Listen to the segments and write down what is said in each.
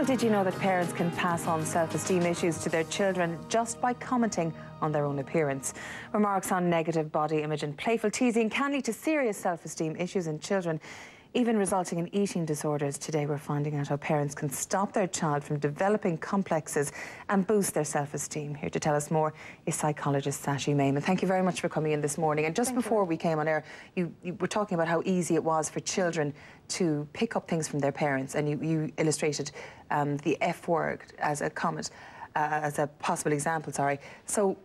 Well, did you know that parents can pass on self-esteem issues to their children just by commenting on their own appearance? Remarks on negative body image and playful teasing can lead to serious self-esteem issues in children, even resulting in eating disorders. Today we're finding out how parents can stop their child from developing complexes and boost their self-esteem. Here to tell us more is psychologist Sascha Mayman. Thank you very much for coming in this morning. And just before we came on air, you were talking about how easy it was for children to pick up things from their parents, and you illustrated the F word as a comment, as a possible example, sorry. So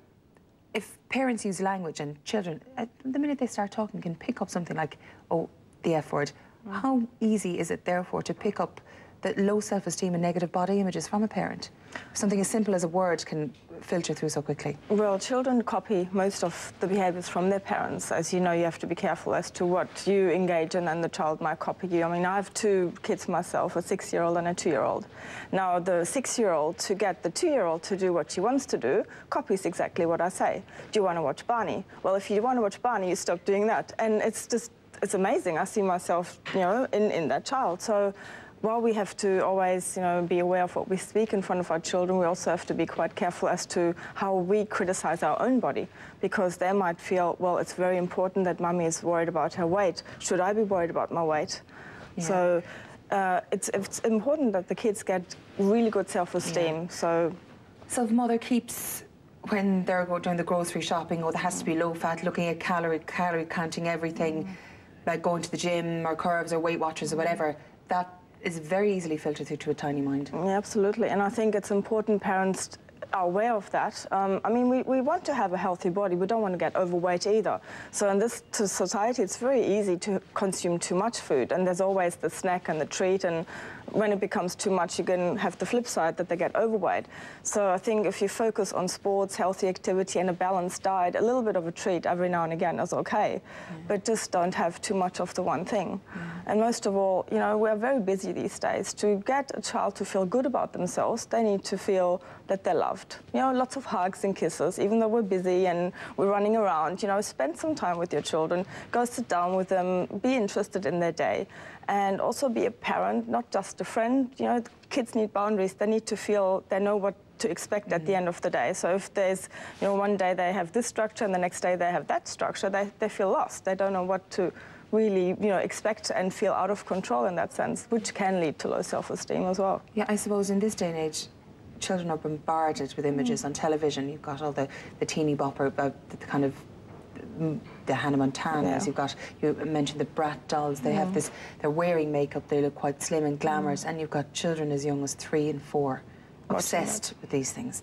if parents use language and children, the minute they start talking, can pick up something like, oh, the F word, how easy is it, therefore, to pick up the low self-esteem and negative body images from a parent? Something as simple as a word can filter through so quickly. Well, children copy most of the behaviours from their parents. As you know, you have to be careful as to what you engage in, and the child might copy you. I mean, I have two kids myself, a 6-year-old and a 2-year-old. Now, the 6-year-old, to get the 2-year-old to do what she wants to do, copies exactly what I say. Do you want to watch Barney? Well, if you want to watch Barney, you stop doing that. And it's amazing. I see myself, you know, in that child. So while we have to always, you know, be aware of what we speak in front of our children, we also have to be quite careful as to how we criticize our own body, because they might feel, well, it's very important that mummy is worried about her weight. Should I be worried about my weight? Yeah. So it's important that the kids get really good self-esteem. Yeah. So if mother keeps, when they're doing the grocery shopping, oh, there has to be low fat, looking at calorie counting everything, like going to the gym or curves or Weight Watchers or whatever, that is very easily filtered through to a tiny mind. Yeah, absolutely, and I think it's important parents are aware of that. I mean, we want to have a healthy body. We don't want to get overweight either. So in this society, it's very easy to consume too much food, and there's always the snack and the treat, and when it becomes too much, you can have the flip side that they get overweight. So I think if you focus on sports, healthy activity and a balanced diet, a little bit of a treat every now and again is okay, but just don't have too much of the one thing. And most of all, you know, we're very busy these days. To get a child to feel good about themselves, they need to feel that they're loved. You know, lots of hugs and kisses, even though we're busy and we're running around. You know, spend some time with your children, go sit down with them, be interested in their day, and also be a parent, not just a friend. You know, kids need boundaries. They need to feel they know what to expect at the end of the day. So if there's, you know, one day they have this structure and the next day they have that structure, they feel lost. They don't know what to really, you know, expect and feel out of control in that sense, which can lead to low self-esteem as well. Yeah, I suppose in this day and age, children are bombarded with images on television. You've got all the teeny bopper about the kind of the Hannah Montanas. You've got, you mentioned the Brat dolls. They have this, they're wearing makeup, they look quite slim and glamorous, and you've got children as young as 3 and 4 obsessed with these things.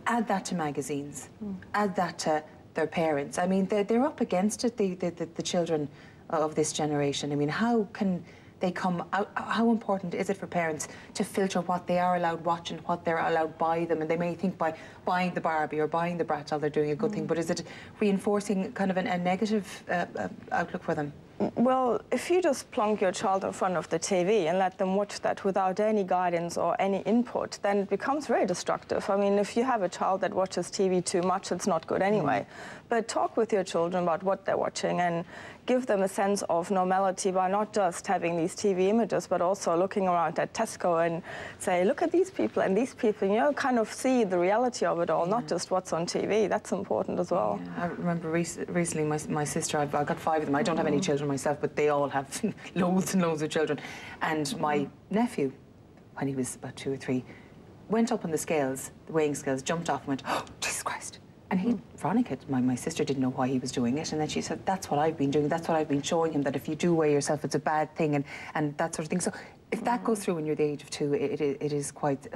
Add that to magazines, add that to their parents. I mean, they're up against it, the children of this generation. I mean, how can they come out? How important is it for parents to filter what they are allowed watch and what they're allowed buy them? And they may think by buying the Barbie or buying the Brat doll they're doing a good thing, but is it reinforcing kind of a negative outlook for them? Well, if you just plonk your child in front of the TV and let them watch that without any guidance or any input, then it becomes very destructive. I mean, if you have a child that watches TV too much, it's not good anyway. But talk with your children about what they're watching and give them a sense of normality by not just having these TV images, but also looking around at Tesco and say, look at these people and these people, you know, kind of see the reality of it all, not just what's on TV. That's important as well. I remember recently my sister, I've got 5 of them. I don't have any children myself, but they all have loads and loads of children. And my nephew, when he was about 2 or 3, went up on the scales, the weighing scales, jumped off and went, oh, Jesus Christ. And he, Veronica, my sister, didn't know why he was doing it. And then she said, that's what I've been doing. That's what I've been showing him, that if you do weigh yourself, it's a bad thing, and that sort of thing. So if that goes through when you're the age of 2, it is quite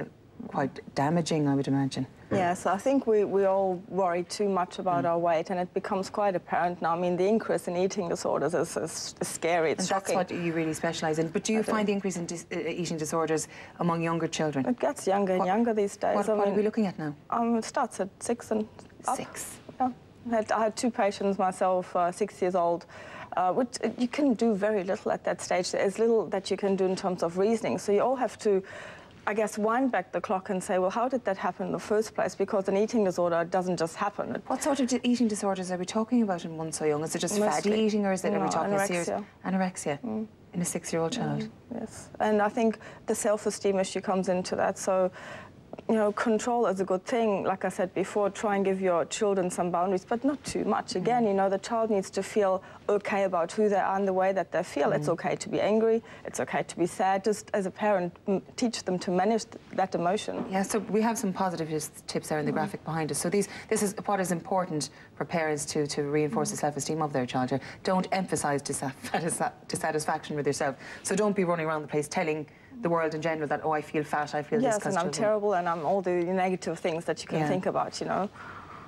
damaging, I would imagine. Yes, I think we all worry too much about our weight, and it becomes quite apparent now. I mean, the increase in eating disorders is scary, it's shocking. That's what you really specialise in. But do you find the increase in eating disorders among younger children? It gets younger and younger these days. What are we looking at now? It starts at 6 and up. 6? Yeah. I had 2 patients myself, 6 years old, which you can do very little at that stage. There's little that you can do in terms of reasoning. So you all have to, I guess, wind back the clock and say, well, how did that happen in the first place? Because an eating disorder doesn't just happen. What sort of eating disorders are we talking about in one so young? Is it just fatty eating, or is it, are we talking anorexia. serious? Anorexia. In a 6-year-old child? Yes, and I think the self-esteem issue comes into that. So, you know, control is a good thing. Like I said before, try and give your children some boundaries, but not too much. Again, you know, the child needs to feel okay about who they are and the way that they feel. It's okay to be angry. It's okay to be sad. Just as a parent, teach them to manage that emotion. Yeah, so we have some positive tips there in the graphic behind us. So this is what is important for parents to reinforce the self-esteem of their child. Don't emphasise dissatisfaction with yourself. So don't be running around the place telling the world in general that, oh, I feel fat, I feel this. Yes, and I'm terrible, and I'm all the negative things that you can think about, you know.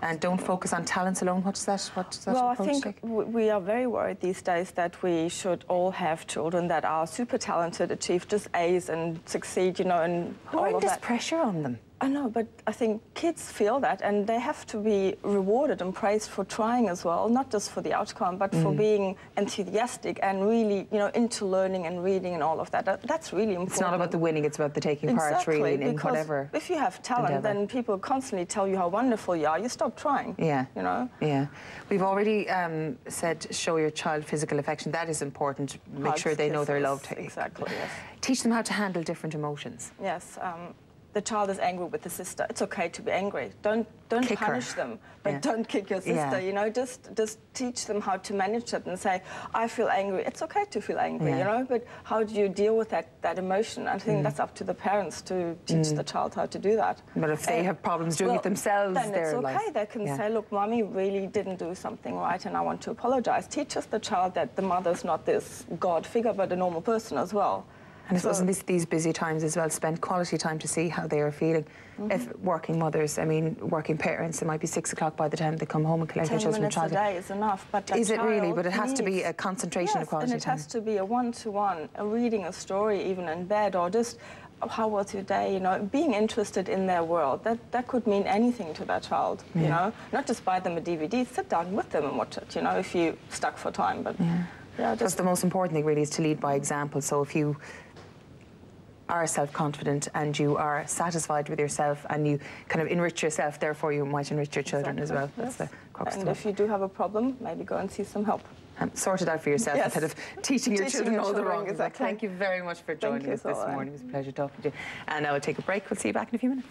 And don't focus on talents alone. What's that well, approach I think like? We are very worried these days that we should all have children that are super talented, achieve just A's and succeed, you know, and all of that. There's pressure on them. I know, but I think kids feel that, and they have to be rewarded and praised for trying as well, not just for the outcome, but for being enthusiastic and really, you know, into learning and reading and all of that. That's really important. It's not about the winning, it's about the taking part, really, in whatever. If you have talent, endeavour. then people constantly tell you how wonderful you are. You stop trying. Yeah. You know? Yeah. We've already said show your child physical affection. That is important. Make sure they know they're loved. Exactly, yes. Teach them how to handle different emotions. Yes. The child is angry with the sister. It's okay to be angry. Don't punish them, but don't kick your sister. You know, just teach them how to manage it and say, I feel angry. It's okay to feel angry, you know, but how do you deal with that emotion? I think that's up to the parents to teach the child how to do that. But if they have problems doing it themselves, then it's okay. They can say, look, Mommy really didn't do something right and I want to apologize. Teaches the child that the mother's not this God figure, but a normal person as well. And I suppose in these busy times as well, spend quality time to see how they are feeling. If working mothers, I mean, working parents, it might be 6 o'clock by the time they come home and collect their children. 10 minutes a day is enough. But is it really? But it has to be a concentration of quality time. And it has to be a one-to-one, reading a story even in bed, or just how was your day, you know, being interested in their world. That could mean anything to that child, you know. Not just buy them a DVD, sit down with them and watch it, you know, if you're stuck for time. But that's the most important thing, really, is to lead by example. So if you are self-confident and you are satisfied with yourself and you kind of enrich yourself, therefore you might enrich your children as well. That's the crux. And if you do have a problem, maybe go and see some help. Sort it out for yourself instead of teaching your children all the wrong. Exactly. Thank you very much for joining us this morning. It was a pleasure talking to you. And I will take a break. We'll see you back in a few minutes.